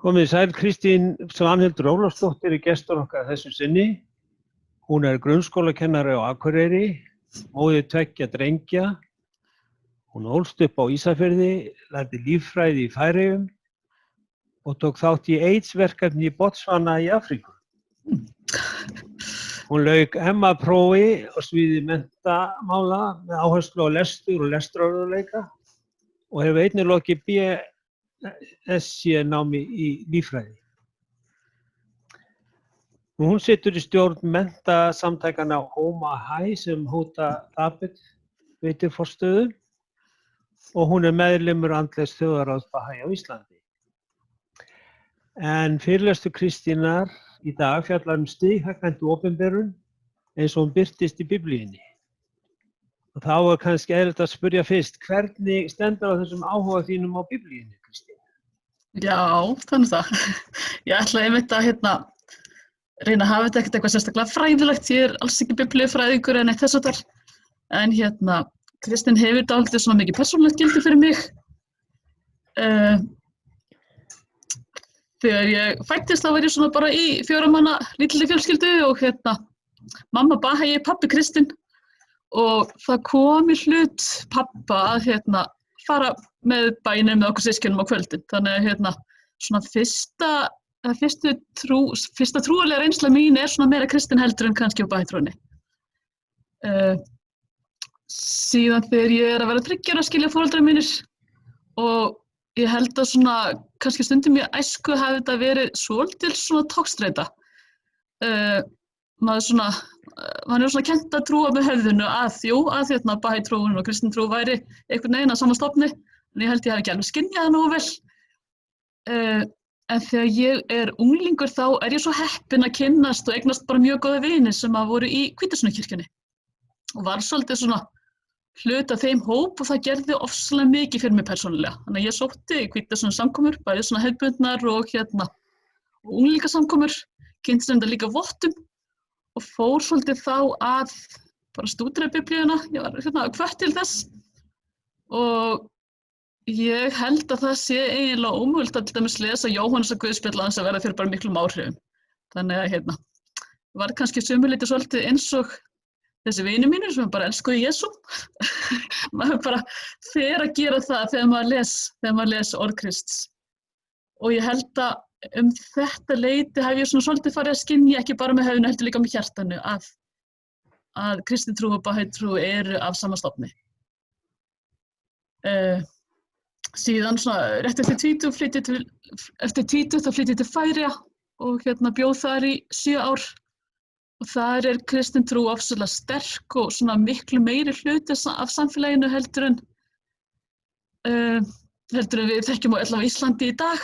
Komið sæl, Kristín Svanhildur Ólafsdóttir gestur okkar þessu sinni. Hún grunnskólakennari á Akureyri, móðir 2 drengja. Hún ólst upp á Ísafirði, lærði líffræði í Færeyjum og tók þátt í AIDS-verkefni í Botswana í Afríku. Hún lauk MA-prófi á sviði menntamála með áherslu á lestur og lestrarörðugleika og hefur einnig lokið BSc-námi í líffræði. Hún situr í stjórn menntasamtækjanna Homa High sem Huda Thabet veitir forstöðu og hún meðlimur andlegs þjóðarráðs Baha'i á Íslandi. En fyrirlestur Kristínar í dag fjallar stighækkandi opinberun eins og hún birtist í Biblíunni. Og þá kannski eðlilegt að spyrja fyrst, hvernig stendur á þessum áhuga þínum á Biblíunni, Kristín? Já, þannig það. Ég ætla einmitt að reyna að hafa þetta ekkert eitthvað sérstaklega fræðilegt. Ég alls ekki biblíufræðingur en eitt þess að þar. En Kristín hefur dálítið svona mikið persónulegt gildi fyrir mig. Þegar ég fæddist þá var ég svona bara í 4 manna lítilli fjölskyldu og mamma Baha'i, pabbi Kristinn og það kom í hlut pabba að fara með bænum með okkur systkinum á kvöldin. Þannig að svona fyrsta trúarlega reynsla mín svona meira kristin heldur en kannski á Baha'i-trúnni. Síðan þegar ég að vera 3 ára skilja foreldrar mínir og ég held að svona kannski stundum í æsku hafi þetta verið svolítil svona togstreita. Maður svona kennt að trúa með höfðinu að Baha'i-trúin og kristin trú væri einhvern veginn að sama stofni, en ég held ég hafi ekki alveg skynjað það nógu vel. En þegar ég unglingur þá ég svo heppin að kynnast og eignast bara mjög góða vini sem voru í Hvítasunnu-kirkjunni og var svolítið svona hluti af þeim hóp og það gerði ofsalega mikið fyrir mig persónulega. Þannig að ég sótti í Hvítasunnu-samkomur, bæði svona hefðbundnar og unglingasamkomur, kynntist þetta líka vottum og fór svolítið þá að bara stúdera Biblíuna. Ég var hvött til þess og ég held að það sé eiginlega ómögulegt að til dæmis lesa Jóhannesar guðspjalla hans að verða fyrir bara miklum áhrifum. Þannig að var kannski sömuleyti svolítið eins og þessi vinir mínir sem bara elskuðu Jesú. Maður bara fer að gera það þegar maður les orð Krists. Og ég held að þetta leyti hef ég svona svolítið farið að skynja ekki bara með höfðinu heldur líka með hjartanu að kristin trú og Baha'i-trú eru af sama stofni. Síðan svona rétt eftir 20 þá flytti ég til Færeyja og bjóð þar í 7 ár og þar kristin trú ofsalega sterk og svona miklu meiri hluti af samfélaginu heldur en við þekkjum á Íslandi í dag.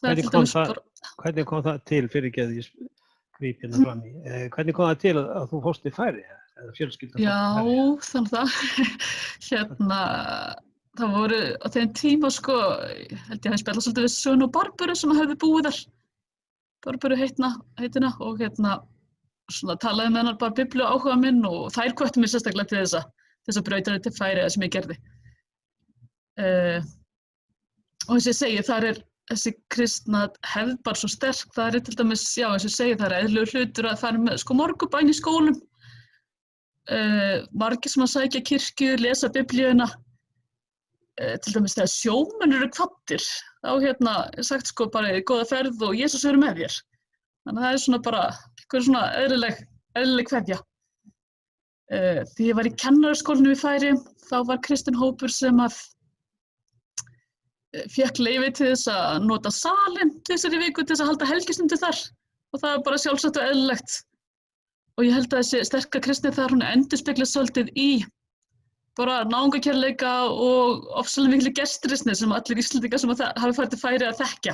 Hvernig kom það til, fyrirgeðu ég gríp fram í, hvernig kom það til að þú fórst til Færeyja eða fjölskyldan? Já, þannig það. Það voru á þeim tíma ég held ég hafi spjallað svolítið við Sönu og Barböru sem höfðu búið þar. Barböru heitina og svona talaði með hennar bara biblíu áhuga minn og þær hvöttu mig sérstaklega til þess að brauta til Færeyja sem ég gerði. Og eins og ég segi, þar þessi kristna hefð bara svo sterk. Það til dæmis, já eins og ég segi, það eðlilegur hlutur að fara með morgunbæn í skólum. Margir sem að sækja kirkju, lesa biblíuna. Til dæmis þegar sjómenn eru kvaddir, þá sagt bara góða ferð og Jesús með þér. Þannig að það svona bara einhver svona eðlileg kveðja. Þegar ég var í kennaraskólanum í Færeyjum, þá var kristinn hópur sem að fékk leyfi til þess að nota salinn 2 í viku til þess að halda helgistundir þar og það var bara sjálfsagt og eðlilegt. Og ég held að þessi sterka kristni þar endurspeglast svolítið í bara náungakærleika og ofsalega miklu gestrisni sem allir Íslendingar sem hafi farið til Færeyja að þekkja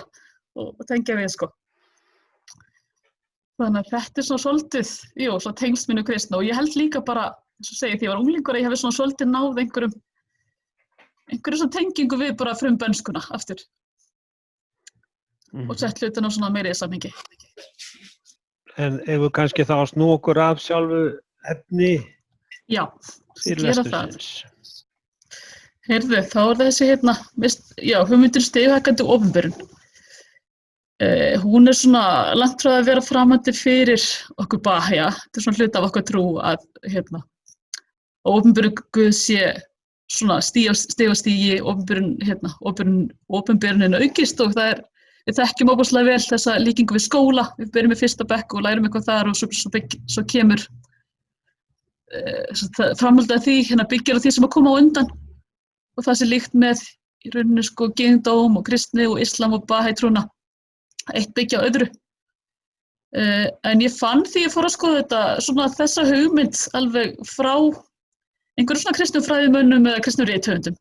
og tengja við Þannig að þetta svona svolítið, svona tengst mínu kristna og ég held líka bara, eins og segi, því ég var unglingur að ég hefði svona svolítið náð einhverju svona tengingu við bara frumbönskuna aftur og sett hlutina svona meira í samhengi. En ef við kannski þá snúa okkur af sjálfu efni? Já, gera það. Heyrðu, þá þessi hugmyndir stighækkandi opinberun. Hún svona langt frá að vera framandi fyrir okkur Bahá'ía. Þetta svona hluti af okkar trú að opinberun Guð sé svona stig á stigi, opinberunin aukist og við þekkjum óbúslega vel þessa líkingu við skóla. Við byrjum í fyrsta bekk og lærum eitthvað þar og svo kemur framhaldið af því, byggir á því sem að koma á undan og það sé líkt með í rauninni gyðingdóm og kristni og islam og Bahá'í-trúna. Eitt byggja á öðru. En ég fann því ég fór að skoða þetta, svona þessa hugmynd alveg frá einhverjum svona kristnum fræðimönnum eða kristnum rithöfundum.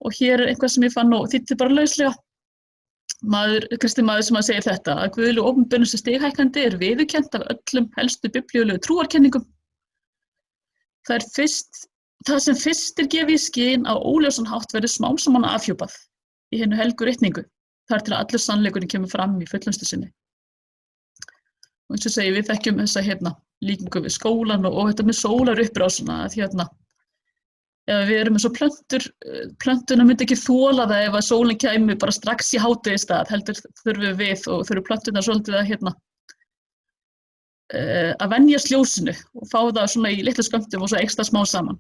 Og hér eitthvað sem ég fann og þýddi bara lauslega. Kristinn maður sem segir þetta, að guðlegu opinberun sem stighækkandi viðurkennt af öllum helstu biblíulegu trúarkenningum. Það sem fyrst gefið í skyn á óljósan hátt verður smám saman afhjúpað í hinu helgu ritningu, þar til að allur sannleikurinn kemur fram í fullnustu sinni. Og eins og segi, við þekkjum þessa líkingu við skólan og þetta með sólarupprásina, að ef við erum eins og plöntuna myndi ekki þola það ef að sólin kæmi bara strax í hádegisstað, heldur þurfum við og þurfum plöntunar svolítið að venjast ljósinu og fá það svona í litlu skömmtum og svo eykst það smá saman.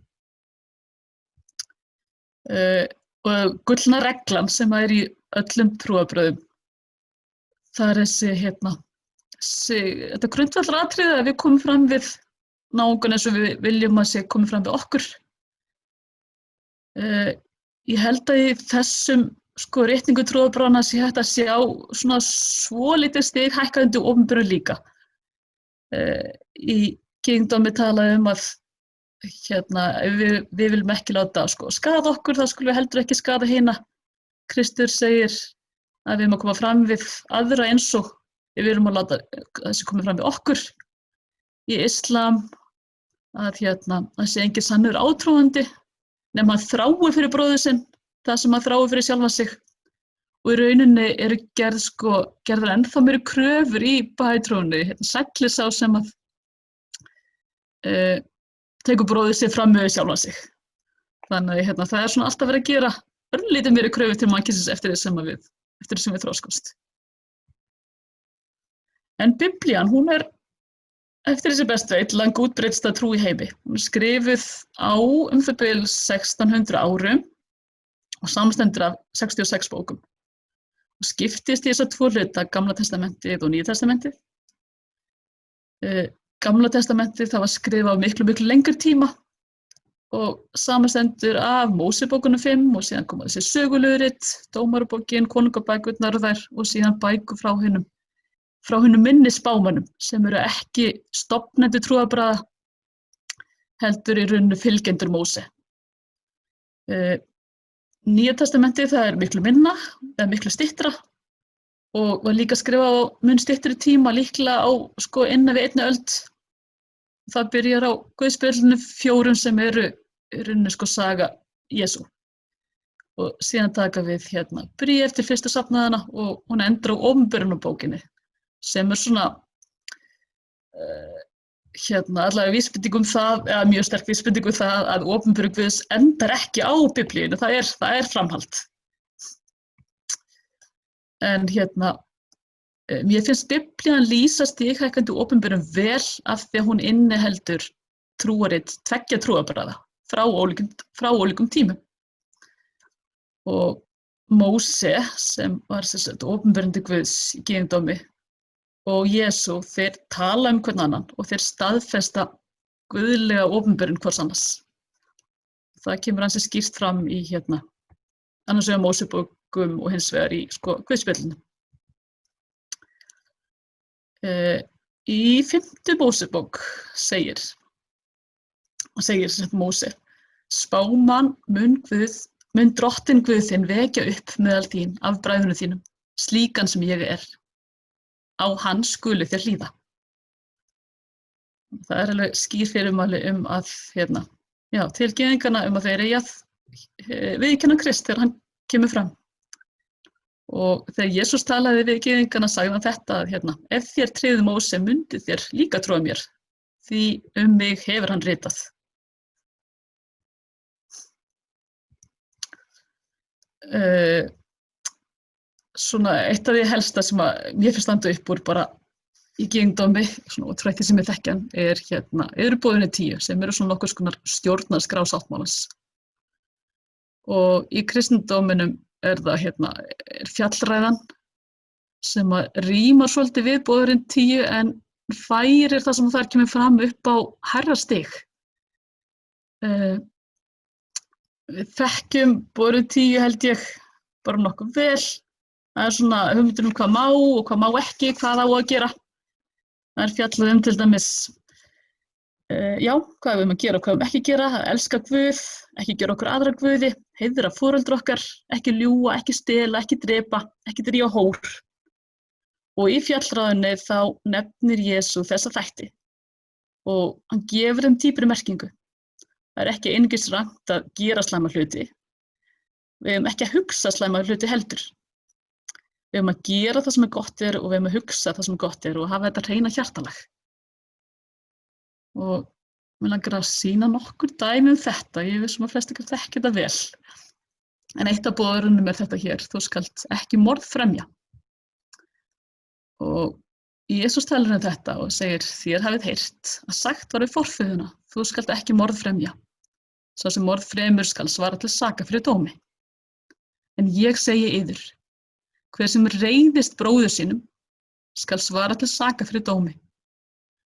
Og gullna reglan sem er í öllum trúarbrögðum, það er þetta grundvallaratriði að við komum fram við náungan eins og við viljum að sé komið fram við okkur. Ég held að í þessum ritningu trúarbragðanna sé hægt að sjá svona svolítið stighækkandi opinberun líka. Í gyðingdómi talaði að ef við viljum ekki láta skaða okkur, þá skulum við heldur ekki skaða hina. Kristur segir að við erum að koma fram við aðra eins og við erum að láta þessi komið fram við okkur. Í islam að sé engin sannur átrúandi nema hann þrái fyrir bróður sinn það sem hann þrái fyrir sjálfan sig. Og í rauninni eru gerðar ennþá meiri kröfur í Bahá'í-trúnni, sæll sá sem að tekur bróður sig fram með sjálfan sig. Þannig að það er svona alltaf verið að gera örlítið meiri kröfur til mannkynsins eftir því sem við þroskumst. En Biblían, hún er eftir þessi best veit lang útbreiddsta trú í heimi. Hún er skrifuð á það bil 1600 árum og samanstendur af 66 bókum. Og skiptist í þessa tvo hluta, Gamla testamentið og Nýja testamentið. Gamla testamentið það var skrifað á miklu lengri tíma og samanstendur af Mósebókunum 5 og síðan koma þessi sögulögrit, Dómarabókin, Konungabækurnar og þær og síðan bækur frá hinum minni spámönnum sem eru ekki stofnendur trúarbragða heldur í rauninni fylgjendur Móse. Nýja testamentið það er miklu minna, eða miklu styttra og var líka skrifað á mun styttri tíma, líklega á innan við 1. öld. Það byrjar á Guðspjöllunum 4 sem eru í rauninni saga Jesú. Og síðan taka við bréf til fyrstu safnaðana og hún endar á opinberunarbókinni sem er svona allavega vísbending það, eða mjög sterk vísbending það að opinberun Guðs endar ekki á Biblíunni, það er framhald. En mér finnst Biblían lýsa stighækkandi opinberun vel af því að hún inniheldur trúarrit 2 trúarbragða frá ólíkum tímum. Og Móse sem var opinberandi Guðs í gyðingdómi og Jesú, þeir tala hvern annan og þeir staðfesta guðlega opinberun hvors annars. Það kemur ansi skýrt fram í annars vegar Mósebókum og hins vegar í Guðspjöllunum. Í 5. Mósebók segir Móse, spámann mun drottinn Guð þinn vekja upp meðal þín af bræðrunum þínum, slíkan sem ég er. Á hann skulu þér hlýða. Það er alveg skýr fyrirmæli að til gyðinganna að þeir eigi að viðurkenna Krist þegar hann kemur fram. Og þegar Jesús talaði við gyðinganna sagði hann þetta að ef þér tryggðu Móse mundi þér líka trúa mér, því mig hefur hann ritað. svona eitt af því helsta sem að mér finnst standa upp úr bara í gyðingdómi, svona út frá því sem ég þekkja hann, eru boðinu 10 sem eru svona nokkurs konar stjórnarskrá sáttmálans. Og í kristindóminum það er fjallræðan sem að rímar svolítið við boðurinn 10 en færir það sem þar kemur fram upp á hærra stig. Við þekkjum boðurinn 10 held ég bara nokkuð vel. Það svona hugmyndir hvað má og hvað má ekki, hvað á að gera. Það fjallað til dæmis, hvað við að gera og hvað við ekki gera, að elska Guð, ekki gera okkur aðra guði, heiðra foreldra okkar, ekki ljúga, ekki stela, ekki drepa, ekki drífa hór. Og í fjallræðunni þá nefnir Jesú þessa þætti og hann gefur þeim dýpri merkingu. Það ekki einungis rangt að gera slæma hluti. Við höfum ekki að hugsa slæma hluti heldur. Við höfum að gera það sem gott og við höfum að hugsa það sem gott og hafa þetta hreina hjartalag. Og mér langar að sýna nokkur dæmi þetta, ég viss að flest ykkur þekki þetta vel. En eitt af boðurunum þetta hér, þú skalt ekki morð fremja. Og Jesús talar þetta og segir, þér hafið heyrt að sagt var við forfeðuna, þú skalt ekki morð fremja. Sá sem morð fremur skal svara til saka fyrir dómi. En ég segi yður, hver sem reiðist bróður sínum skal svara til saka fyrir dómi.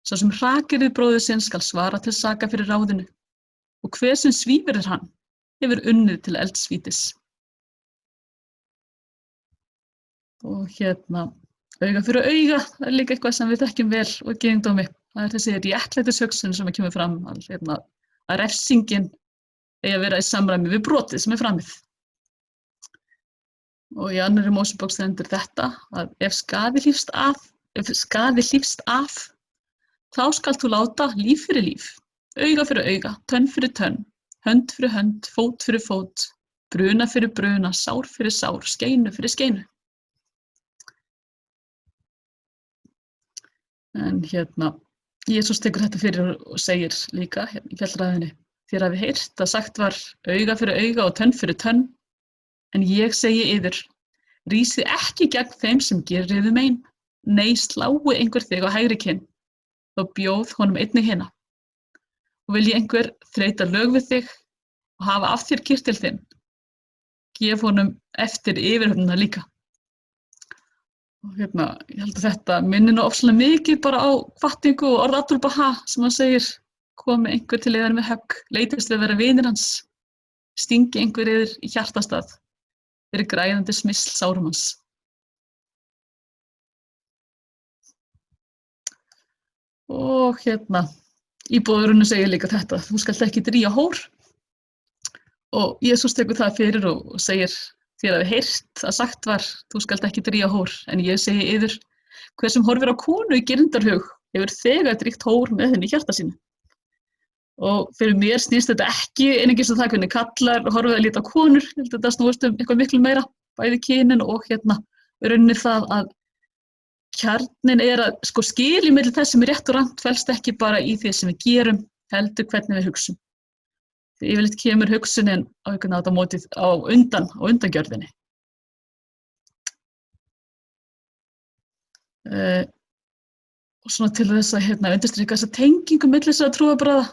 Sá sem hrakir við bróður sinn skal svara til saka fyrir ráðinu. Og hver sem svívirðir hann hefur unnið til eldsvítis. Og auga fyrir auga, það líka eitthvað sem við þekkjum vel og gyðingdómi. Það þessi réttlætishugsun sem kemur fram að refsingin eigi að vera í samræmi við brotið sem framið. Og í annarri Mósebók stendur þetta að ef skaði hlýfst af, þá skalt þú láta líf fyrir líf, auga fyrir auga, tönn fyrir tönn, hönd fyrir hönd, fót fyrir fót, bruna fyrir bruna, sár fyrir sár, skeinu fyrir skeinu. En Jesús tekur þetta fyrir og segir líka í fjallræðunni, þér hafið heyrt að sagt var auga fyrir auga og tönn fyrir tönn, en ég segi yður, rísið ekki gegn þeim sem gerir yður mein, nei slái einhver þig á hægri kinn, þá bjóð honum einnig hina. Og vilji einhver þreyta lög við þig og hafa af þér kyrtil þinn, gef honum eftir yfirhöfnina líka. Og ég held að þetta minnir nú ofsalega mikið bara á hvatningu og orð Abdul Baha sem hann segir, komi einhver til yðar með högg, leitist við að vera vinir hans, stingi einhver yður í hjartastað, fyrir græðandi smysl sárum hans. Og í boðurunum segir líka þetta, þú skalt ekki drífa hór. Og Jesús tekur það fyrir og segir, þér hafið heyrt að sagt var, þú skalt ekki drífa hór, en ég segi yður, hver sem horfir á konu í girndarhug, hefur þegar dríkt hór með henni í hjarta sínu. Og fyrir mér snýst þetta ekki einungis það hvernig kallar horfið að líta á konur, ég held að þetta snúist eitthvað miklu meira, bæði kynin og rauninni það að kjarnin að skil í milli þess sem rétt og rangt felst ekki bara í því sem við gerum, heldur hvernig við hugsum. Því yfirleitt kemur hugsunin á mótið á undangjörðinni. Og svona til þess að undirstrika þessa tengingu milli þessara trúarbragða,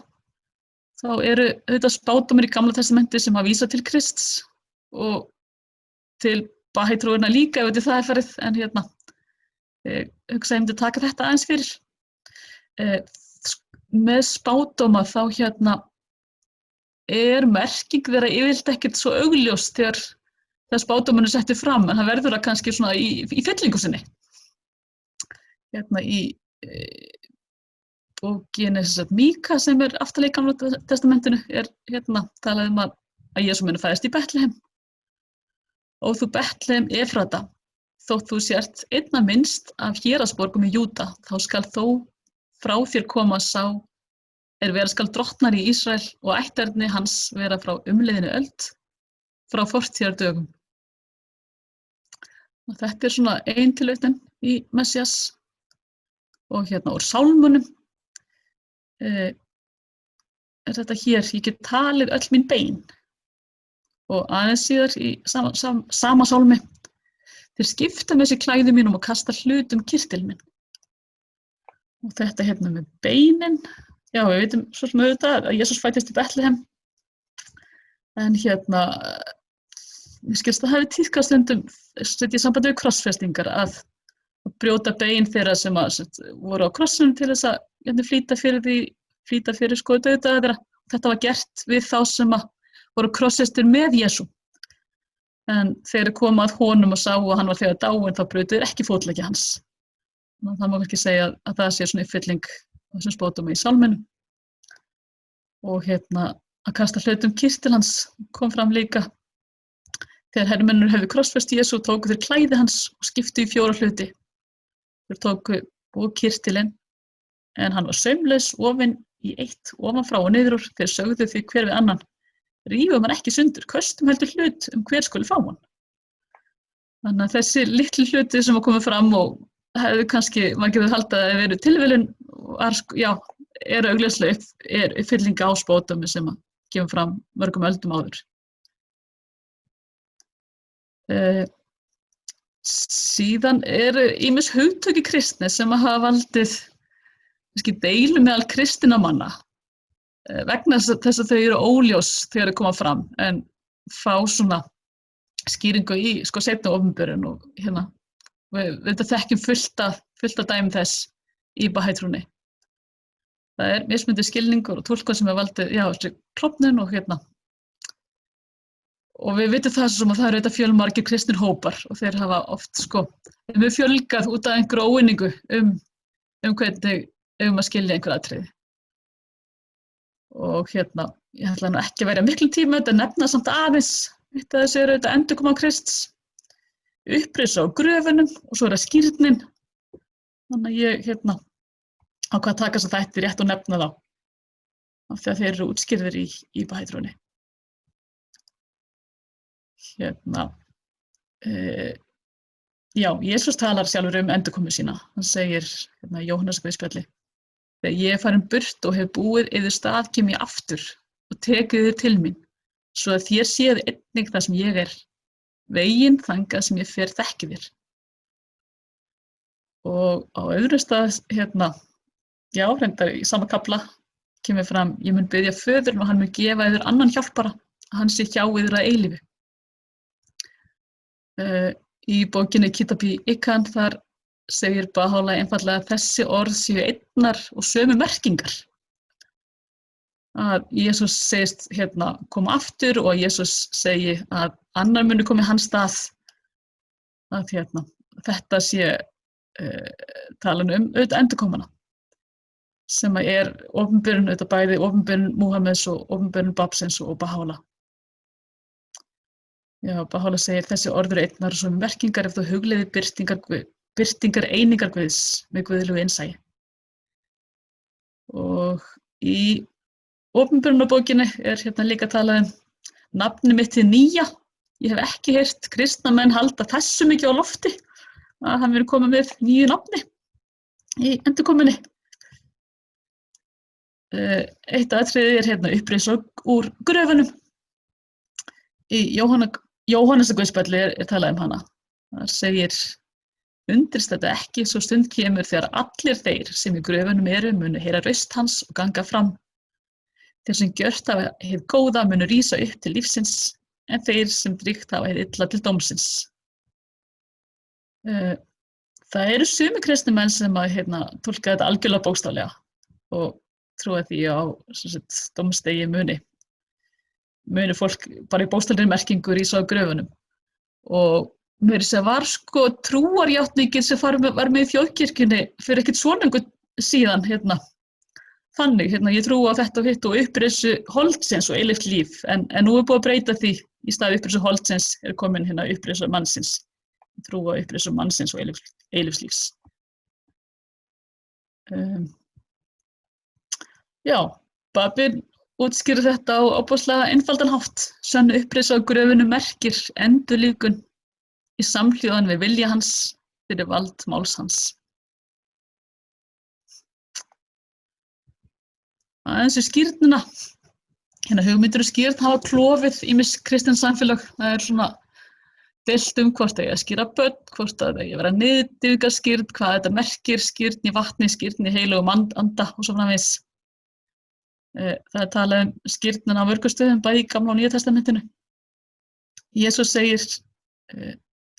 þá eru auðvitað spádómar í Gamla testamenti sem hafa vísað til Krists og til Bahai-trúarna líka, ef það farið, en ég hugsa að taka þetta aðeins fyrir. Með spádóma þá merking þeirra yfirleitt ekkert svo augljós þegar spádómurinn er settur fram, en það verður það kannski svona í fyllingu sinni. Í bókinni Míka sem er aftarlega í Gamla testamentinu talað að Jesú muni fæðast í Betlehem. Ó þú Betlehem Efrata, þótt þú sért einna minnst af héraðsborgum í Júda, þá skal þó frá þér koma sá vera skal drottnar í Ísrael og ætterni hans vera frá umliðinni öld, frá fortíðardögum. Og þetta er svona ein tilvitnun í Messias og úr sálmunum þetta hér, ég get talið öll mín bein. Og aðeins síðar í sama sálmi, þeir skipta með sér klæðum mínum og kasta hlutum kirtil minn. Og þetta hérna með beinin, já, við veitum svo sem auðvitað að Jesús fæddist í Betlehem, en hérna, mér skilst að hafi tíðkast stundum í sambandi við krossfestingar að brjóta bein þeirra sem voru á krossinum til þess að flýta fyrir sko dauðdaga þeirra. Þetta var gert við þá sem voru krossfestir með Jesú. En þegar komu að honum og sáu að hann var þegar dáinn þá brjótu þeir ekki fótleggi hans. Það má ekki segja að það sé svona uppfylling á þessum spádómi í sálminum. Og hérna að kasta hlutum kirtil hans kom fram líka. Þegar hermennur hefðu krossfest Jesú tóku þeir klæði hans og skiptu í 4 hluti. Þeir tóku og kirtilinn, en hann var saumlaus ofinn í 1 ofan frá og niður úr. Þeir sögðu því hver við annan: rífum hann ekki sundur, köstum heldur hlut hver skuli fá hann. Þannig að þessi litlu hluti sem var komið fram og hefðu kannski, maður getur haldið að það verið tilviljun, eru augljóslega uppfylling á spádómi sem kemur fram mörgum öldum áður. Síðan eru ýmis hugtök í kristni sem hafa valdið deilum meðal kristinna manna vegna þess að þau eru óljós þegar þau koma fram, en fá svona skýringu í seinna opinberun og hérna við þekkjum fullt af dæmum þess í Bahai-trúnni. Það er mismunandi skilningur og túlkun sem valdið, klofnun og hérna. Og við vitum það sem að það eru auðvitað fjölmargir kristnir hópar og þeir hafa oft við fjölgað út af einhverju óeiningu hvernig að skilja einhver atriði. Og hérna, ég ætla nú ekki að vera miklu tíma að nefna samt aðeins eitt af þessu eru auðvitað endurkoma Krists, upprisa á gröfunum og svo það skírnin. Þannig að ég ákvað að taka þess að þetta rétt og nefna þá af því að þeir eru útskýrðir í Bahai-trúnni. Jesús talar sjálfur endurkomu sína. Hann segir í Jóhannesarguðspjalli: þegar ég er farin burt og hef búið yður stað kem ég aftur og tekið þið til mín, svo að þér séð einnig það sem ég er, veginn þangað sem ég fer þekkið þér. Og á öðrum stað, reyndar í sama kafla, kemur fram: ég mun biðja föðurinn og hann mun gefa yður annan hjálpara, að hann sé hjá yður að eilífu. Í bókinni Kitab Ikan þar segir Baha'u'lláh einfaldlega að þessi orð séu einnar og sömu merkingar. Að Jesús segist koma aftur og að Jesús segi að annar muni koma í hans stað, að þetta sé talan auðvitað endurkomuna sem er opinberun auðvitað bæði opinberun Múhameðs og opinberun Babsins og Baha'u'lláh. Baha'u'lláh segir þessi orð eru einnar og sömu merkingar ef þú hugleiðir birtingar einingar Guðs með guðlegu innsæi. Og í opinberunarbókinni er líka talað nafni mitt hið nýja. Ég hef ekki heyrt kristna menn halda þessu mikið á lofti að hann verið komið með nýju nafni í endurkomunni. Eitt atriði er uppreisa úr gröfunum. Í Jóhannesarguðspjalli er talað hana. Það segir: undrist þetta ekki, svo stund kemur þegar allir þeir sem í gröfunum eru munu heyra raust hans og ganga fram. Þeir sem gjört hafa hið góða munu rísa upp til lífsins, en þeir sem dríkt hafa hið illa til dómsins. Það eru sumir kristnir menn sem túlka þetta algjörlega bókstaflega og trúa því á dómsdegi muni fólk bara í bókstaflegri merkingu rísa á gröfunum. Og mér var trúarjátningin sem var með í þjóðkirkjunni fyrir ekkert svo lengur síðan þannig, ég trúi á þetta og hitt og upprisu holdsins og eilíft líf, en nú er búið að breyta því. Í stað upprisu holdsins er komin upprisu mannsins. Ég trúi á upprisu mannsins og eilífs lífs. Babin útskýrir þetta á ofboðslega einfaldan hátt. Sönn upprisa á gröfunum merkir endurlífgun í samhljóðan við vilja hans fyrir vald máls hans. Aðeins skírnina. Hugmyndir skírn hafa klofið ýmis kristin samfélag. Það er deilt hvort það eigi að skíra börn, hvort það eigi að vera niðurdýrgarskírn, hvað þetta merkir, skírn í vatni, skírn í heilugum anda og svo framvegis. Það er talað skírnina á mörgum stöðum, bæði í Gamla og Nýja testamentinu. Jesús segir,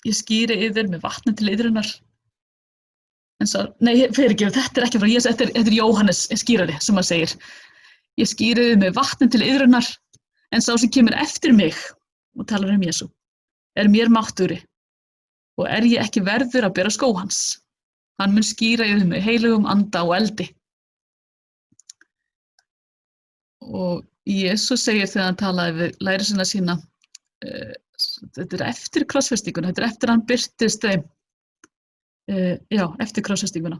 ég skíri yður með vatni til iðrunar. Fyrirgefðu, þetta er ekki frá Jesús, þetta er Jóhannes skírari sem hann segir. Ég skíri yður með vatni til iðrunar, en sá sem kemur eftir mig, og talar Jesú, mér máttugri, og ég ekki verður að bera skó hans. Hann mun skíra yður með heilugum anda og eldi. Og Jesús segir þegar hann talaði við lærisveina sína, þetta er eftir krossfestinguna, þetta er eftir hann birtist þeim, eftir krossfestinguna.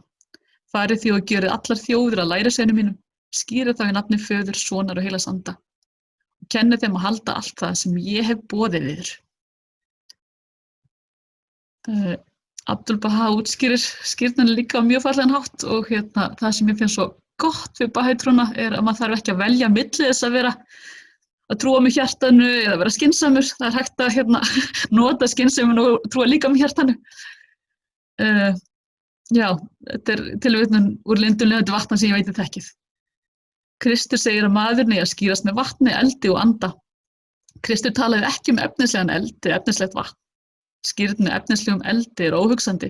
Farið því og gjörið allar þjóðir að lærisveinum mínum, skírið þá í nafni Föður, Sonar og Heilags Anda og kennið þeim að halda allt það sem ég hef boðið yður. Abdul Baha útskýrir skírnina líka á mjög fallegan hátt og það sem ég finnst svo gott við Bahai-trúna að maður þarf ekki að velja milli þess að vera að trúa með hjartanu eða vera skynsamur. Það er hægt að nota skynsamun og trúa líka með hjartanu. Þetta er tilvitnun úr lindunlegandi vatna sem ég veit þekkið. Kristur segir að maðurinn eigi að skírast með vatni, eldi og anda. Kristur talaði ekki efnislegan eldi, efnislegt vatn. Skírn með efnislegum eldi er óhugsandi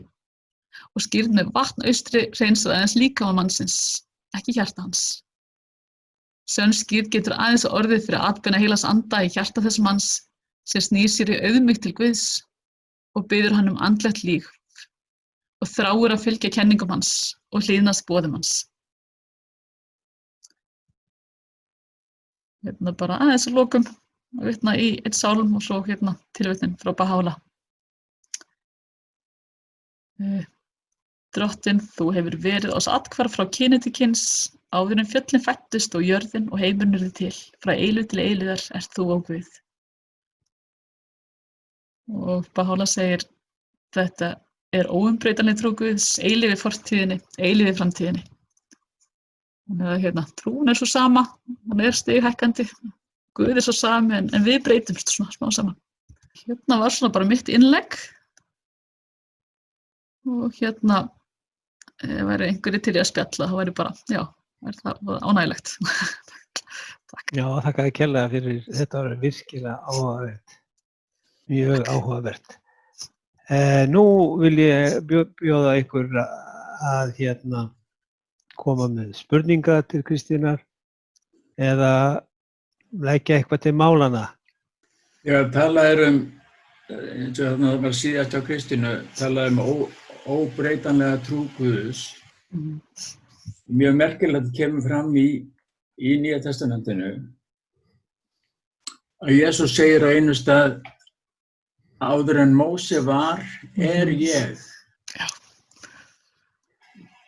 og skírn með vatn austri hreinsaði aðeins líkama mannsins, ekki hjarta hans. Sönn skírn getur aðeins orðið fyrir atbeina Heilags Anda í hjarta þess manns sem snýr sér í auðmýkt til Guðs og biður hann andlegt líf og þráir að fylgja kenningum hans og hlýðnast boðum hans. Bara aðeins að lokum að vitna í einn sálm og svo tilvitnun frá Baha'u'lláh. Drottinn, þú hefur verið oss athvarf frá kyni til kyns, áður en fjöllin fæddust og jörðin og heimurinn urðu til, frá eilífð til eilífðar ert þú, ó Guð. Og Baha'u'lláh segir, þetta er óumbreytanleg trú Guðs, eilífi fortíðinni, eilífi framtíðinni. Trúin er svo sama, hann er stighækkandi, Guð er svo sami, en við breytumst svona smá saman. Var svona bara mitt innlegg. Og væri einhverju til í að spjalla, það væri bara, væri það ánægilegt. Takk. Já, þakka þér kærlega fyrir, þetta var virkilega áhugavert, mjög áhugavert. Nú vil ég bjóða ykkur að koma með spurningar til Kristínar eða leggja eitthvað til málana. Já, talað eins og það var síðast á Kristínu, talað óbreytanlega trú Guðs. Mjög merkilegt kemur fram í Nýja testamentinu að Jesús segir á einu stað áður en Móse var, ég.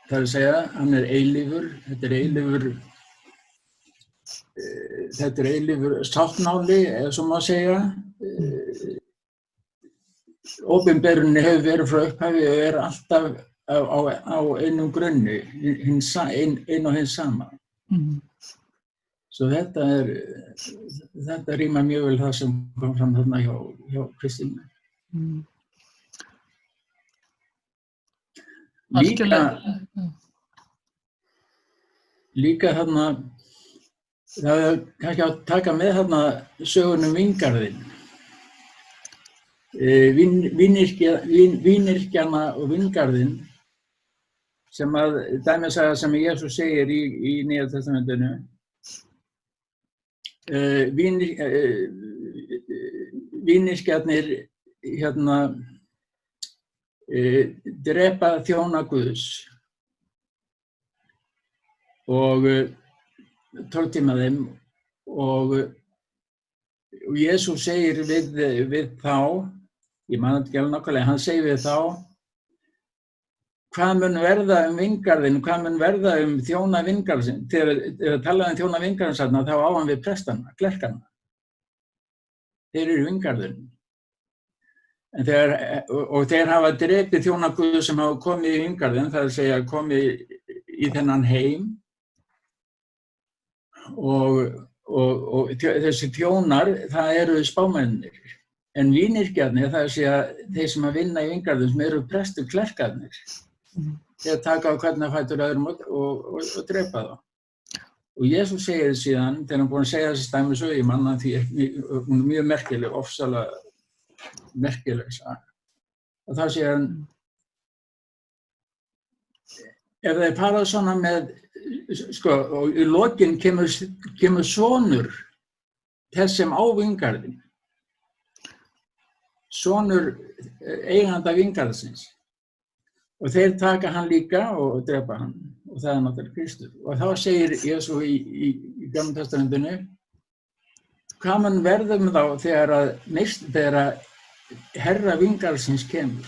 Það er að segja, hann er eilífur, þetta er eilífur sáttmáli, eða svo má segja. Opinberuninni hefur verið frá upphafi og er alltaf á einum grunni, einn og hins sama. Svo þetta rímar mjög vel það sem kom fram þarna hjá Kristínu. Líka þarna, það er kannski að taka með þarna sögunum víngarðinn. Vínyrkjana og víngarðinn sem að dæmisaga sem Jesús segir í Nýja testamentinu. Vínyrkjarnir drepa þjóna Guðs og tortíma þeim og Jesús segir við þá, ég man ekki alveg nákvæmlega, hann segir við þá hvað mun verða víngarðinn, hvað mun verða þjóna víngarðsinn. Þegar talaði þjóna víngarðins þá á hann við prestana, klerkana. Þeir eru víngarðurinn. Og þeir hafa drepið þjóna Guð sem hafa komið í víngarðinn, það er að segja komið í þennan heim. Og þessi þjónar, það eru spámennir. En vínyrkjarnir, það segja þeir sem að vinna í vingarðum sem eru prestu klerkarnir. Þeir taka á hvernig fætur öðrum og drepa þá. Og Jesús segir síðan, þegar hann búinn að segja þessi stæmi svo, ég manna því hún er mjög merkileg, ofsalega merkileg saga. Og þá segir hann, ef þeir farað svona með, sko, og í lokin kemur sonur þess sem á vingarðin, sonur eiganda vingarðsins. Og þeir taka hann líka og drepa hann, og það er náttúrulega Kristur. Og þá segir Jesú í Gamla testamentinu, hvað mun verðum þá þegar herra vingarðsins kemur?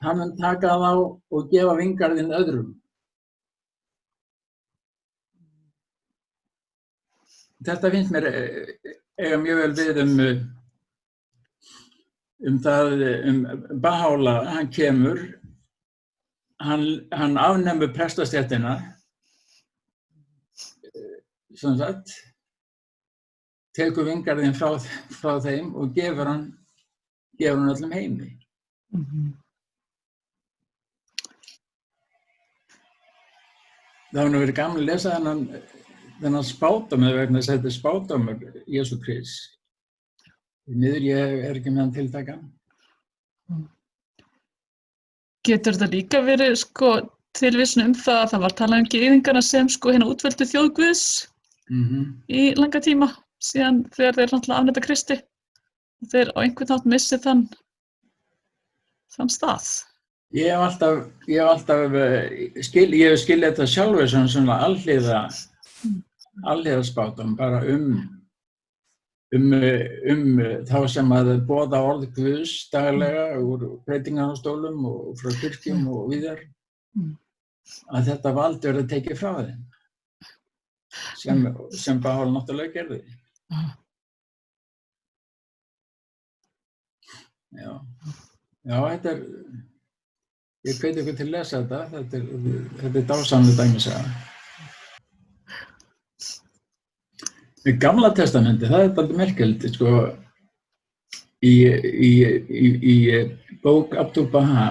Hann mun taka þá og gefa vingarðinn öðrum. Þetta finnst mér eiga mjög vel við Bahá'u'lláh, hann kemur, hann afnemur prestastéttina, sem sagt, tekur vingarðinn frá þeim og gefur hann öllum heimi. Það hefur verið gaman að lesa þennan spádóm, vegna þess að þetta er spádómur Jesú Krists. Niður ég er ekki með hann tiltakan. Getur þetta líka verið tilvísun það að það var talað gyðingana sem hérna útveldu þjóð Guðs í langa tíma, síðan þegar þeir náttúrulega afneita Kristi og þeir á einhvern hátt missi þann stað. Ég hef skilið þetta sjálfur sem svona alhliða spádóm, bara þá sem að boða orð Guðs daglega úr breytingarstólum og frá kirkjum og víðar, að þetta vald verði tekið frá þeim, sem Bahá'u'lláh náttúrulega gerði. Já, þetta er, ég hveti ykkur til að lesa þetta er dásamleg dæmisaga. Í Gamla testamenti, það er dálítið merkilegt, sko, í bók Abdul-Baha,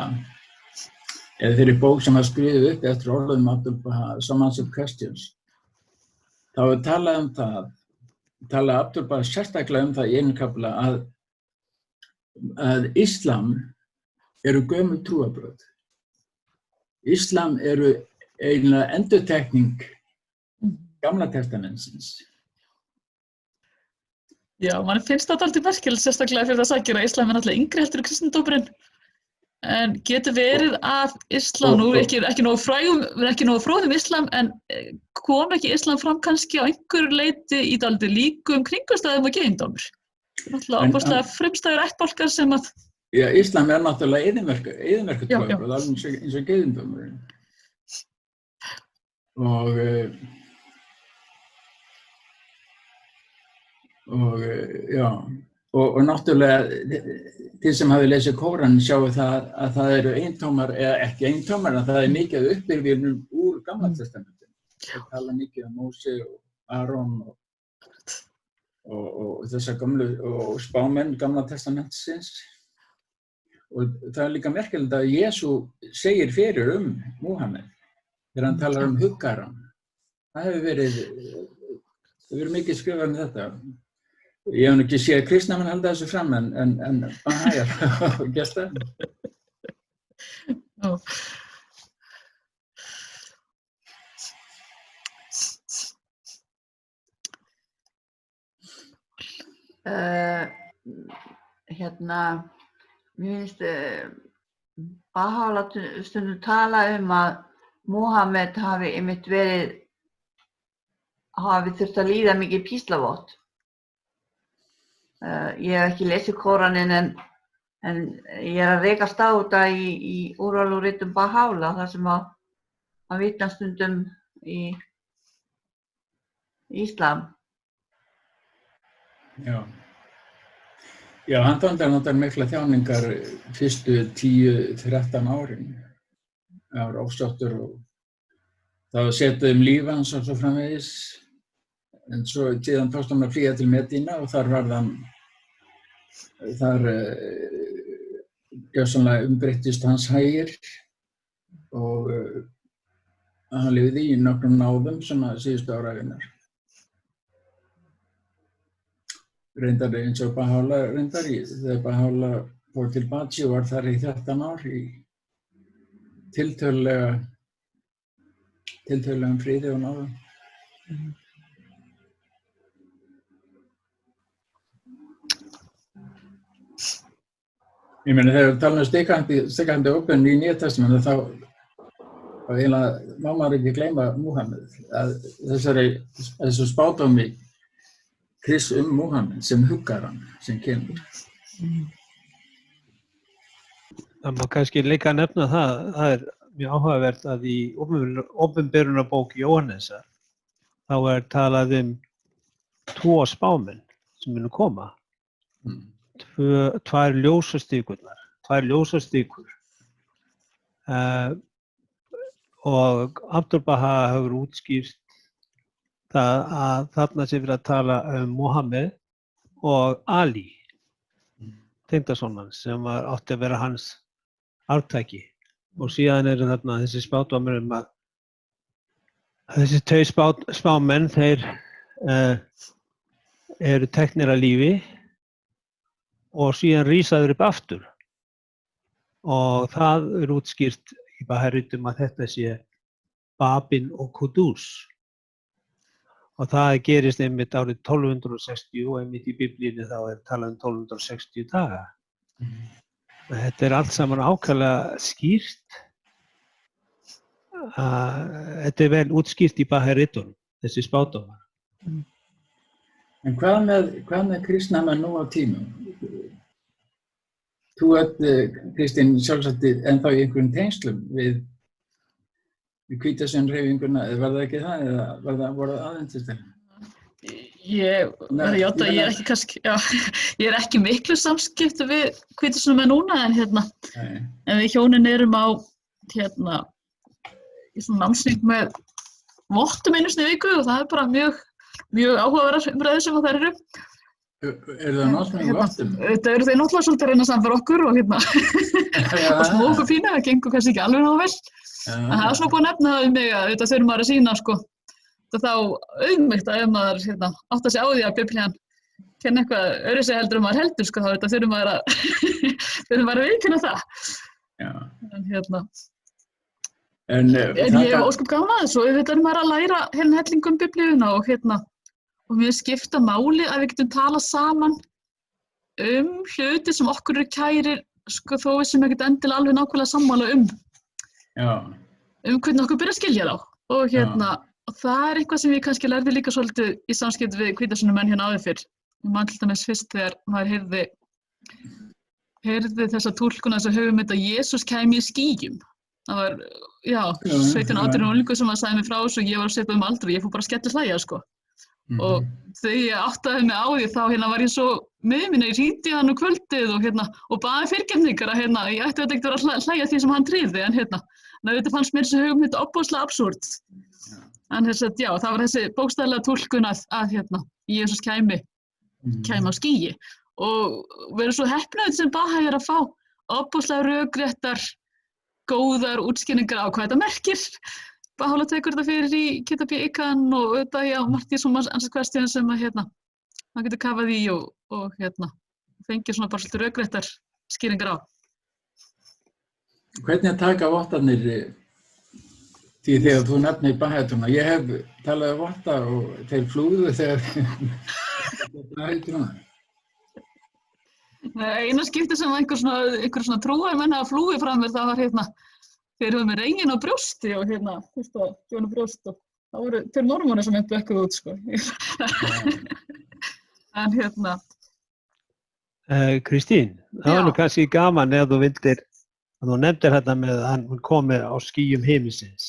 eða þeirri bók sem var skrifuð upp eftir orðum Abdul-Baha, Some Answered Questions, þá er talað Abdul-Baha sérstaklega það í einu kafla að Íslam eru gömul trúarbrögð. Íslam eru eiginlega endurtekning Gamla testamentsins. Já, mann finnst það dálítið merkilegt, sérstaklega fyrir það sakir að Íslam er náttúrulega yngri heldur en kristindómurinn. En getur verið að Íslam, nú er ekki nógu fróðum Íslam, en kom ekki Íslam fram kannski á einhverju leyti í dálítið líkum kringumstæðum og gyðingdómur? Náttúrulega ábúrslega frumstæður ættbálkar sem að... Já, Íslam er náttúrulega eyðimerkurtrú, alveg eins og gyðingdómurinn. Og náttúrulega þið sem hafi lesið Kóranin sjáu það að það eru eintómar, eða ekki eintómar, en það er mikið uppbyggðum úr Gamla testamentinu. Það tala mikið Móse og Aron og þessar gömlu og spámenn Gamla testamentsins. Og það er líka merkilegt að Jesú segir fyrir Múhameð þegar hann talar huggaran. Það hefur verið mikið skrifað um þetta. Ég hef ekki séð kristnamenn halda þessu fram, en Bahá'íar hafa gert það. Mér finnst Bahá'u'lláh stundum tala að Múhameð hafi einmitt hafi þurft að líða mikið píslavott. Ég hef ekki lesið Kóraninn en ég er að rekast á þetta í úrvalsritum Bahá'u'lláh þar sem að vitna stundum í Íslam. Já, hann tóndar mikla þjáningar fyrstu 10-13 árin. Það var ósáttur og það var setið líf hans og svo framvegis. En svo síðan tókst hann að flýja til Medína og þar varð hann þar gjörsamlega umbreyttist hans hægir og hann lifði í nokkrum náðum svona síðustu ára. Reyndar eins og Baha'u'llah reyndar þegar Baha'u'llah fór til Baji og var þar í 13 ár í tiltölulegum friði og náðum. Ég meina þegar við talum stikkandi ópen í Nýja testamentinu þá eiginlega má maður ekki gleyma Múhameð, að þessu spádómi Krists Múhameð sem huggaran sem kemur. Það má kannski líka nefna það er mjög áhugavert að í opinberunarbók Jóhannesar þá talað 2 spámenn sem munu koma. 2 ljósastikur. Og Abdul-Baha hefur útskýrt það að þarna sé verið að tala Múhameð og Ali, tengdason hans, sem átti að vera hans arftaki. Og síðan eru þarna þessi spádómur að þessi 2 spámenn, þeir eru teknir af lífi og síðan rísaður upp aftur. Og það útskýrt í Baharitum að þetta sé Babin og Kudus. Og það gerist einmitt árið 1260 og einmitt í Biblíunni þá talað 1260 daga. Þetta allt saman ákaflega skýrt. Þetta vel útskýrt í Baharitum, þessi spádómar. En hvað með kristnamenn nú á tímum? Þú Kristín, sjálfsagt ennþá í einhverjum tengslum við hvítasunhreyfinguna, var það ekki það eða voru það aðeins til þeim? Ég verði að játa, ég ekki miklu samskipti við hvítasunnumenn núna en við hjónin erum á í svona námsning með vottum einu sinni í viku og það bara mjög áhugaverðar umræður sem þær eru. Eru það náttúrulega vottum? Þetta eru þeir náttúrulega svolítið að reyna saman fyrir okkur og og smóku fína, það gengur kannski ekki alveg nógu vel. En það svona búið að nefna það mig að þetta þurfum maður að sýna þá auðmygt að ef maður átt að sig á því að Biblían kenna eitthvað öðru sig heldur maður heldur þá þurfum maður að viðurkenna það. En ég hef ósköp gaman að þessu og við erum að læra helling Biblíuna og mér skipta máli að við getum talað saman hluti sem okkur eru kærir þó við sem ekkert endilega alveg nákvæmlega sammála hvernig okkur byrja að skilja þá og og það eitthvað sem ég kannski lærði líka svolítið í samskipti við hvítasunnumenn áður fyrr. Ég man til dæmis fyrst þegar maður heyrði þessa túlkun þessa hugmynd að Jesús kæmi í skýjum. Það var 17-18 unglingur sem sagði mér frá þessu og ég var að setja aldur og ég fór bara að skellihlæja og þegar ég áttaði mig á því þá var ég svo með minni, ég hringdi hann kvöldið og baði fyrirgefningar að ég ætti þetta ekkert að hlæja því sem hann tryði en þetta fannst mér þessi hugmynd ofboðslega absúrt. En það var þessi bókstaflega túlkun að Jesús kæmi á skýi og verið svo heppnaður sem Baha að fá ofboðslega rökréttar, góðar útskýringar á hvað þetta merkir. Baha'u'llah tekur þetta fyrir í Kitab Ikan og Martís og Ansars Question sem maður getur kafað í og fengið svona bara svolítið rökréttar skýringar á. Hvernig að taka vottarnir því þegar þú nefnir Baha'ituna? Ég hef talað votta og þeir flúðu þegar Baha'ituna. Eina skipti sem einhver svona trúarmenn hafa flúið frá mér það var þeir höfðu með reygin á brjósti og gjónu brjóst og það voru til normunni sem bökkuðu út En Kristín, það var nú kannski gaman ef þú vildir að þú nefndir þetta með að hann komi á skýjum himinsins.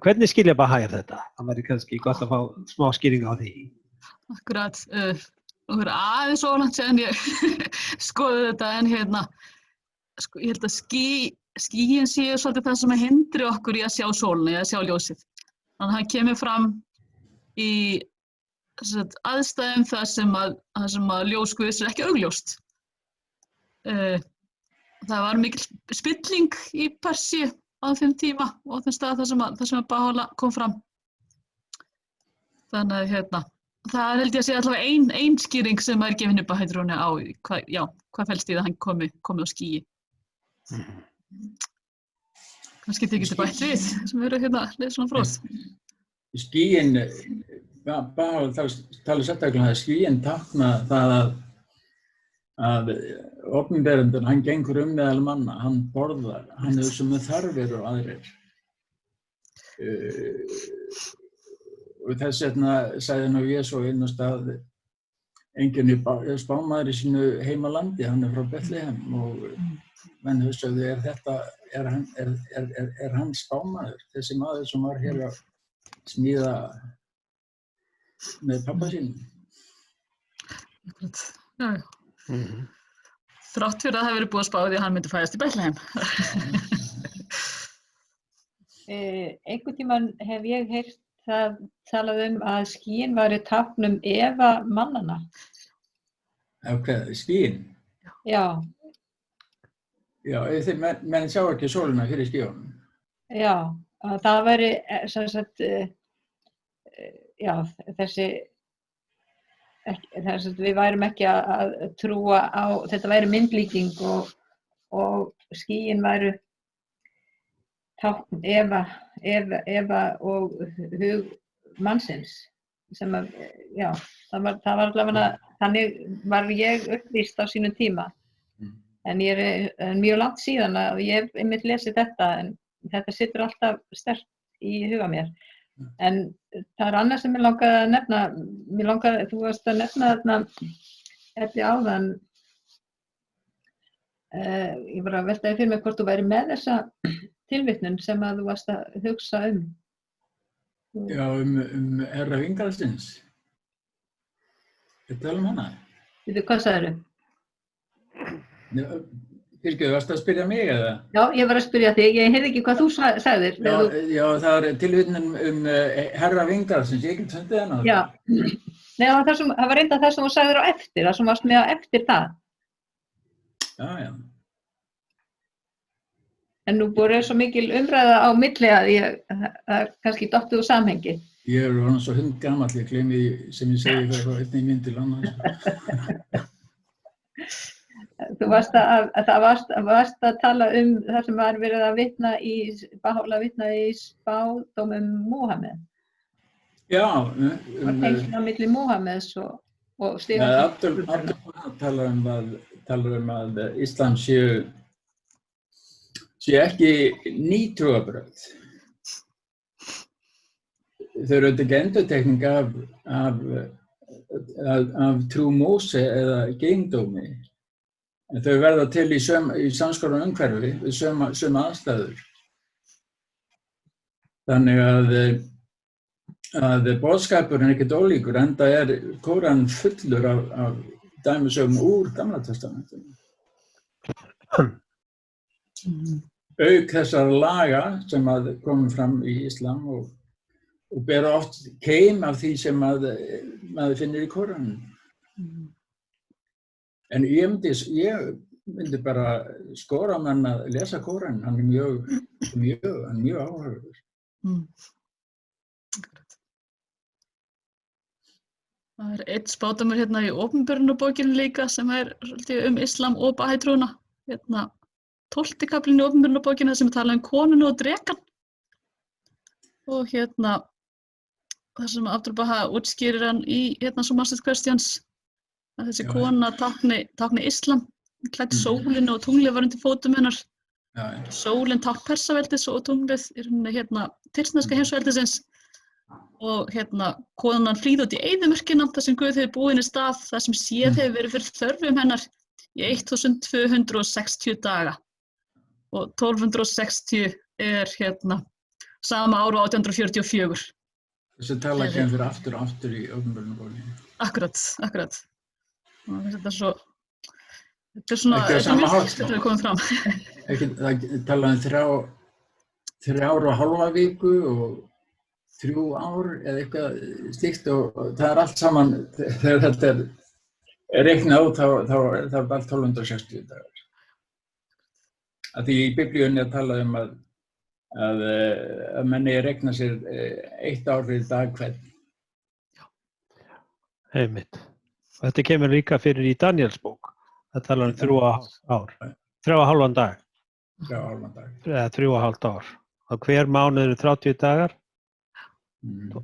Hvernig skilja Baha þetta? Það væri kannski gott að fá smá skýring á því. Akkurat, aðeins svo langt síðan ég skoði þetta en ég held að skýin séu svolítið það sem hindri okkur í að sjá sólina, í að sjá ljósið. Þannig að hann kemur fram í aðstæðum þar sem að ljós Guðs ekki augljóst. Það var mikil spilling í Persíu á þeim tíma og á þeim stað þar sem að Baha'u'llah kom fram. Þannig að það held ég að sé allavega ein skýring sem er gefin upp að Heidrúni á hvað felst í það hann komi á skýi. Kannski þið getur bætt við sem eru leið svona fróð. Skýin, Baha'u'llah talar sérstaklega að skýin tákna það að opinberendur, hann gengur meðal manna, hann borðar, hann hefur sem þarfir og aðrir. Og þess vegna sagði nú Jesú inn á stað, enginn spámaður í sínu heimalandi, hann frá Betlehem og menn hugsaðu, er hann spámaður, þessi maður sem var hér að smíða með pabba sínum. Já. Þrátt fyrir að það hafi verið búið að spá því að hann myndi fæðast í Betlehem. Einhvern tímann hef ég heyrt það talað að skýin væri tákn Eva mannanna. Okay, skýin? Já. Já, þeir menn sjá ekki sólina fyrir skýjunum. Já, það væri við værum ekki að trúa á, þetta væri myndlíking og skýin væru tákn Eva og hug mannsins sem að, það var allavega, þannig var ég upplýst á sínum tíma. En ég er mjög langt síðan að ég hef einmitt lesið þetta, en þetta situr alltaf sterkt í huga mér. En það annað sem ég langaði að nefna, þú varst að nefna þarna eftir áðan, ég var að veltaði fyrir mig hvort þú væri með þessa tilvitnun sem að þú varst að hugsa um. Já, Herra Ingjaldsins. Ég tala hana. Hvað sagðirðu? Fyrirgefðu, varstu að spyrja mig eða? Já, ég var að spyrja þig, ég heyrði ekki hvað þú sagðir. Já, það tilvitnun Herra Ingjaldsins, ég get fundið hana. Já, nei, það var reynda það sem þú sagðir á eftir, það sem varst með á eftir það. Já. En nú búið svo mikil umræða á milli að það kannski dottuð úr samhengi. Ég er orðinn svo hundgamall, ég gleymi sem ég segi frá einni mynd til annars. Þú varst að tala það sem var verið að vitna í spádómum Múhameð. Já. Og tengslin á milli Múhameds og Abdul talar að Íslam séu ekki ný trúarbrögð. Þau eru ekki endurtekning af trú Móse eða geimdómi. En þau verða til í samskonar umhverfi við sömu aðstæður. Þannig að boðskapurinn er ekkert ólíkur, enda Kóran fullur af dæmisögum úr Gamla testamentinu. Auk þessar laga sem komum fram í Íslam og bera oft keim af því sem maður finnir í Kóranum. En ég myndi bara skora á menn að lesa Kóraninn, hann er mjög áhugaverður. Það er einn spádómur hérna í opinberunarbókinni líka sem er Islam og Bahai-trúna. 12. kaflinn í opinberunarbókinni sem tala konuna og drekann. Og það sem Abdul Baha útskýrir hann í so Master's Questions, að þessi kona tákni Islam, klædd sólinu og tunglið var undir fótum hennar. Sólin tákn Persaveldis og tunglið tyrkneska heimsveldisins. Og konan flýði út í eyðimörkina þar sem Guð hefur búið henni stað, þar sem séð hefur verið fyrir þörfum hennar í 1260 daga. Og 1260 sama ára 1844. Þessi tala kemur fyrir aftur og aftur í opinberunarbókinni. Akkurat. Þetta er svona mjög fyrst að við komum fram. Það talaði 3,5 viku og 3 ár eða eitthvað slíkt og það allt saman, þegar þetta reiknað út, þá er það allt 1260 dagar. Af því í Biblíunni er talað að menn eigi að reikna sér 1 ár fyrir dag hvern. Einmitt. Þetta kemur líka fyrir í Daniels bók. Það talar 3,5 ár. 3,5 dag. 3,5 dag. Eða 3,5 ár. Og hver mánuður 30 dagar.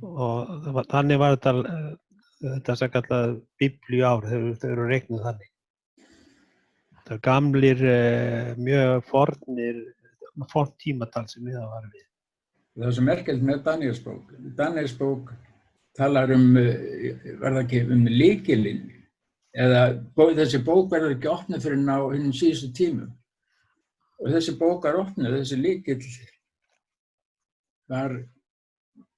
Og þannig var þetta sem kallað biblíuár, þau eru reiknuð þannig. Það er gamlir, mjög fornt tímatal sem við það var við. Það er svo merkilegt með Daniels bók. Daniels bók talar verða ekki lykilinn, eða þessi bók verður ekki opnuð fyrir á hinum síðustu tímum. Og þessi bók var opnuð, þessi lykill var,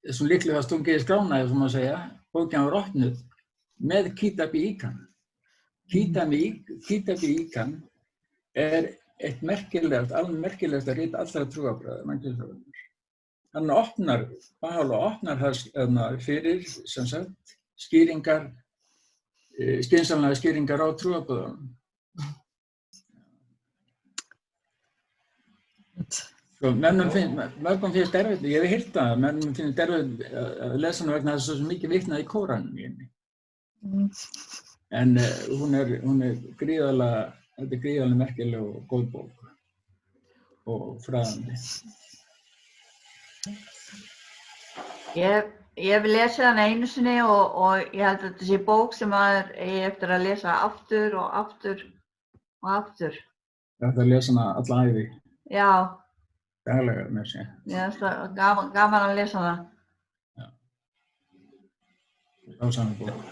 þessum lykli var stungið í skrána, ef maður segja, bókin var opnuð með Kitabi Ikan. Kitabi Ikan er eitt merkilegt, alveg merkilegasta rit allra trúarbragða, mannkynsfræðinnar. Hann Baha'u'lláh opnar það fyrir, sem sagt, skýringar, skynsamlega skýringar á trúarbrögðunum. Sko, mörgum finnst erfitt, ég hef heyrt það, mörgum finnst erfitt að lesa hana vegna þess að svo mikið vitnað í Kóranum í henni. En hún er gríðarlega merkileg og góð bók og fræðandi. Ég hef lesið hana einu sinni og ég held að þetta sé bók sem maður eigi eftir að lesa aftur og aftur og aftur. Ég ætla að lesa hana alla ævi. Já. Daglega með sér. Ég finnst það gaman að lesa hana. Já. Ásamin bók.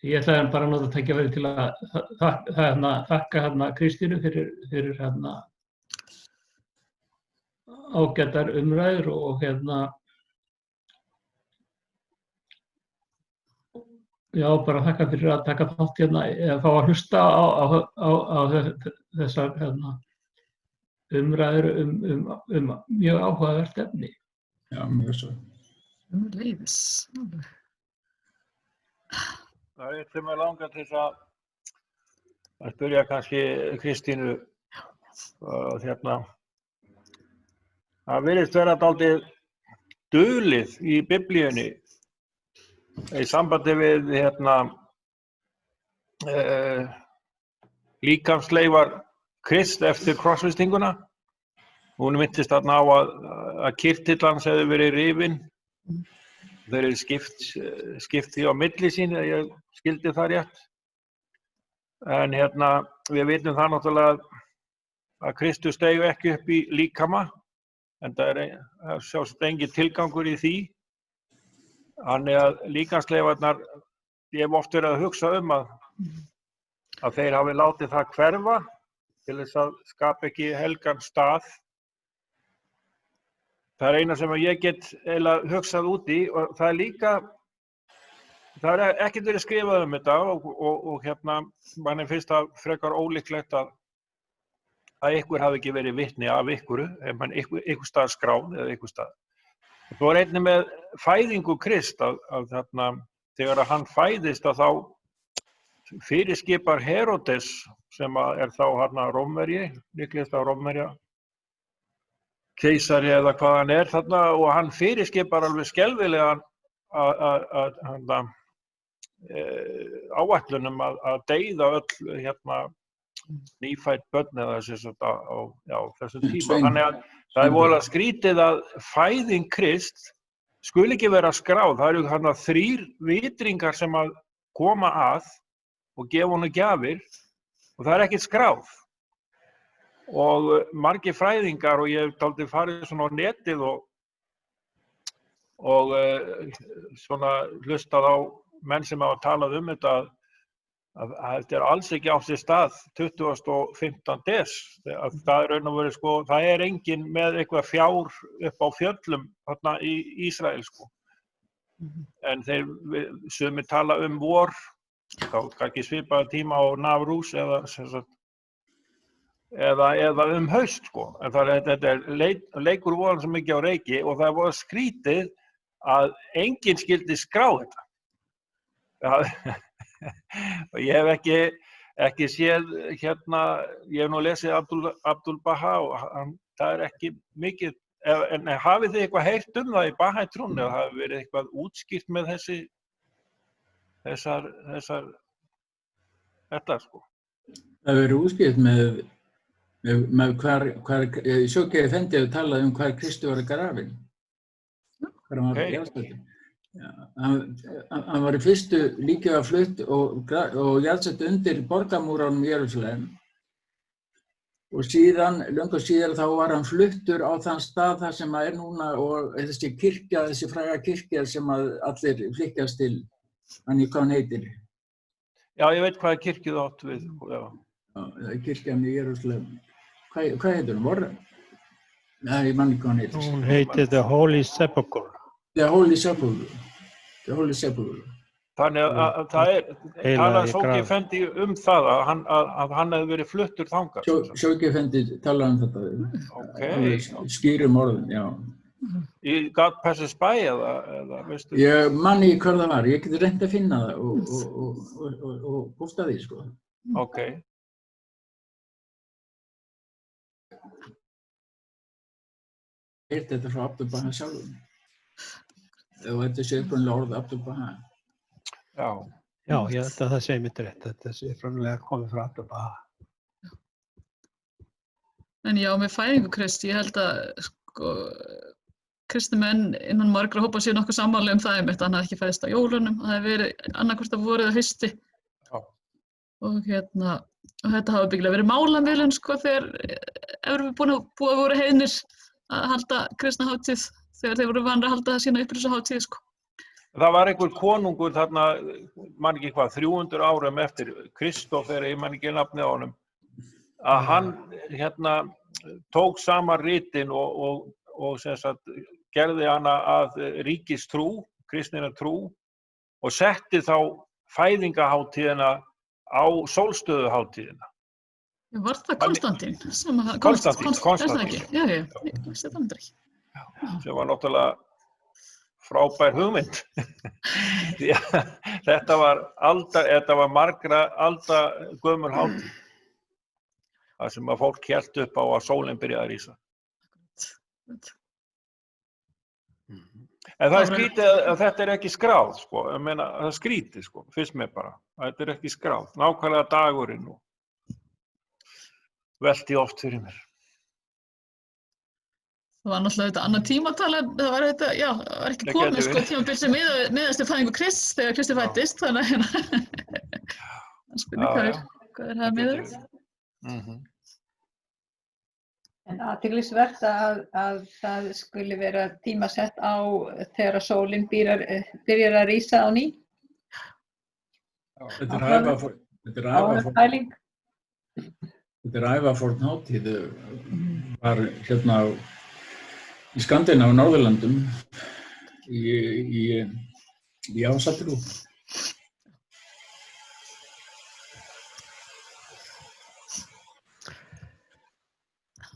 Ég ætlaði bara að nota tækifæri til að þakka Kristínu fyrir ágætar umræður og já, bara þakka fyrir að taka þátt eða fá að hlusta á þessar umræður mjög áhugavert efni. Já, mjög svo. Leiðis. Það er sem að langa til að spyrja kannski Kristínu það virðist vera dálítið dulið í Biblíunni í sambandi við líkamsleifar Krist eftir krossfestinguna. Hún minntist þarna á að kirtill hans hefði verið rifinn. Þeir eru skipt því á milli sín, eða ég skildi það rétt. En við vitum það náttúrulega að Kristus steig ekki upp í líkama, en það er sjálfsagt engin tilgangur í því. Þannig að líkamsleifarnar, ég hef oft verið að hugsa að þeir hafi látið það hverfa til þess að skapa ekki helgan stað. Það er eina sem ég get eiginlega hugsað út í og það er líka, það er ekkert verið skrifað þetta og manni finnst það frekar ólíklegt að ykkur hafi ekki verið vitni af ykkur, ef mann ykkur stað skráð eða ykkur stað. Það var einnig með fæðingu Krist að þegar hann fæðist að þá fyrirskipar Heródes sem er þá Rómverji, líklegasta Rómverja, keisari eða hvað hann er þarna og hann fyrirskipar alveg skelfilega áætlunum að deyða öll nýfædd börn eða á þessum tíma. Þannig að það er voðalega skrítið að fæðing Krist skuli ekki vera skráð. Það eru 3 vitringar sem að koma að og gefa honum gjafir og það er ekkert skráð. Og margir fræðingar og ég hef dálítið farið svona á netið og svona hlustað á menn sem hafa talað þetta að þetta er alls ekki á sér stað 25. des. Það er raun og veru það er enginn með eitthvað fjár upp á fjöllum þarna í Ísrael En þeir sumir tala vor, þá kannski svipaða tíma á Navrús eða eða haust, sko. En þetta leikur voðalega svo mikið á reiki og það var skrítið að enginn skyldi skrá þetta. Og ég hef ekki séð hérna, ég hef nú lesið Abdul Baha og það ekki mikið, en hafið þið eitthvað heyrt það í Bahá'í-trúnni eða hafi verið eitthvað útskýrt með þetta, sko? Það hefur verið útskýrt með hvar Shoghi Effendi hefur talað hvar Kristi var grafinn. Hvar hann var jarðsettur. Hann var í fyrstu líklega flutt og jarðsett undir borgarmúrunum í Jerúsalem. Og síðan, löngu síðar, þá var hann fluttur á þann stað þar sem núna og þessi kirkja, þessi fræga kirkja sem allir flykkjast til, hvað hann heitir. Já, ég veit hvað kirkju þú átt við. Já, kirkjan í Jerúsalem. Hvað heitir hún? Vorra? Nei, ég man ekki hvað hann heitir. Hún heitir The Holy Sepulchre. The Holy Sepulchre. The Holy Sepulchre. Þannig að það talaði Shoghi Effendi það að hann hefði verið fluttur þangað. Shoghi Effendi talaði þetta. Skýrum orðum, já. Í God Passes By eða veistu? Ég man ekki hvað það var. Ég geti reynt að finna það og bústa því, sko. Ég heyrti þetta frá Abdul Baha sjálfum. Og þetta sé upprunalega orð Abdul Baha. Já, ég held að það sé mitt rétt. Þetta sé frumlega komið frá Abdul Baha. En já, með fæðingu Kristi, ég held að sko, kristni menn innan margra hópa séu nokkuð sammála það einmitt, hann hafði ekki fæðst á jólunum, það hefði verið annaðhvort að vorið á hausti. Og þetta hafi byggilega verið málamiðlun sko þegar Evrópubúar voru heiðnir að halda kristna hátíð þegar þeir voru vanir að halda sína upprisunarhátíð sko. Það var einhver konungur þarna, man ekki hvað, 300 árum eftir Kristófer, ég man ekki nafnið á honum, að hann tók saman ritin og sem sagt gerði hana að ríkistrú, kristinnar trú og setti þá fæðingahátíðina á sólstöðuhátíðina. Var það Konstantín? Konstantín. Já, ég veist þetta ekki. Sem var náttúrulega frábær hugmynd. Þetta var margra alda gömul hátíð. Það sem að fólk hélt upp á að sólin byrjaði að rísa. En það skrítið að þetta ekki skráð, sko. Ég meina, það skrítið, sko, fyrst mér bara. Þetta ekki skráð. Nákvæmlega dagurinn og velti oft fyrir mér. Það var náttúrulega þetta annar tímatal en það var þetta, já, það var ekki komið sko tímabil sem miðast við fæðingu Krists þegar Kristi fæddist, þannig að spurning hvað það miðað? En athyglisvert að það skuli vera tímasett á þegar sólin byrjar að rísa á ný. Þetta er ævaforn hátíð, var hérna í Skandinavíu, Norðurlöndum, í ásatrú.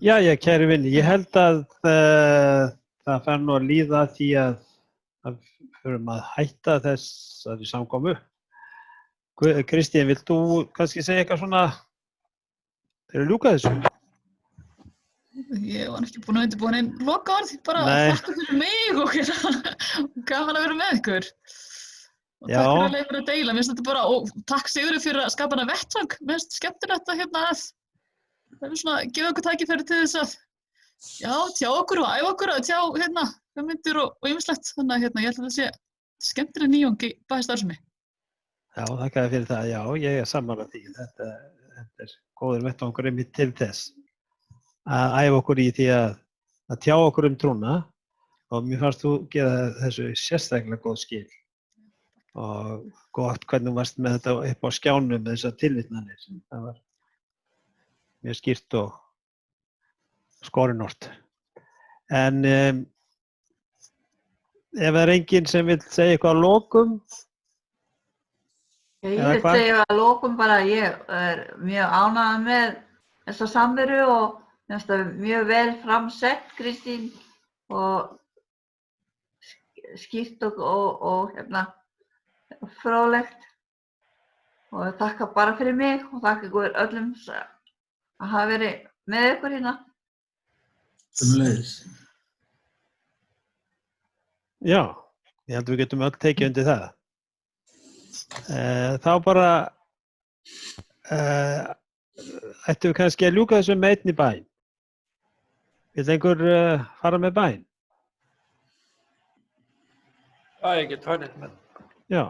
Jæja, kæri vinni, ég held að það fer nú að líða því að förum að hætta þessari samkomu. Kristín, vilt þú kannski segja eitthvað svona þegar ljúka þessu? Ég var ekki búin að undirbúa neinn lokaorð, bara þakka fyrir mig og gaman að vera með ykkur. Og takk fyrir að leiða að deila, mér finnst þetta bara, og takk Sigurður fyrir að skapa hana vettvang, mér finnst skemmtilegt að það er svona, gefa okkur tækifæri til þess að, já, tjá okkur og æfa okkur að tjá, hugmyndir og ýmislegt, þannig að ég held að það sé skemmtileg nýjung í Bahá'í-starfsemi. Já, þakka fyrir það, já, ég er sammála því, þetta er góður vettvangur einmitt til þess að æfa okkur í því að tjá okkur trúna og mér fannst þú gera þessu sérstaklega góð skil og gott hvernig þú varst með þetta upp á skjánum með þessar tilvitnanir, það var mjög skýrt og skorinort. En ef það er enginn sem vill segja eitthvað að lokum? Ég vil segja að lokum bara að ég er mjög ánægð með þessa samveru og mér finnst það mjög vel framsett, Kristín, og skýrt og fróðlegt. Og þakka bara fyrir mig og þakka ykkur öllum að hafa verið með ykkur hérna. Sömuleiðis. Já, ég held að við getum öll tekið undir það. Þá bara ættum við kannski að ljúka þessu með einni bæn. Vill einhver fara með bæn? Já, ég get farið með. Já.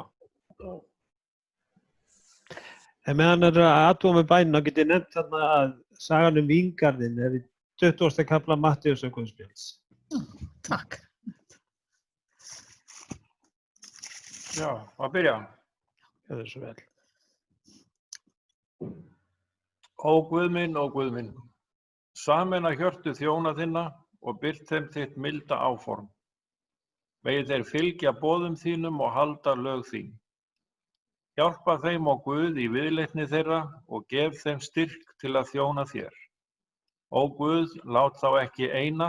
En meðan er að athuga með bænina, get ég nefnt þarna að sagan víngarðinn er í 20. kafla Mattheusar Guðspjalls. Takk. Já, að byrja. Gjörðu svo vel. Ó Guð minn, sameina hjörtu þjóna þinna og byrt þeim þitt milda áform. Megi þeir fylgja boðum þínum og halda lög þín. Hjálpa þeim ó Guð í viðleitni þeirra og gef þeim styrk til að þjóna þér. Ó Guð, lát þá ekki eina,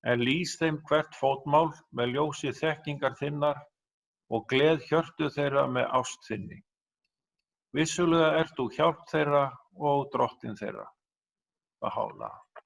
en lýs þeim hvert fótmál með ljósi þekkingar þinnar og gleð hjörtu þeirra með ást þinni. Vissulega ert þú hjálp þeirra og drottinn þeirra. Bahá'u'lláh.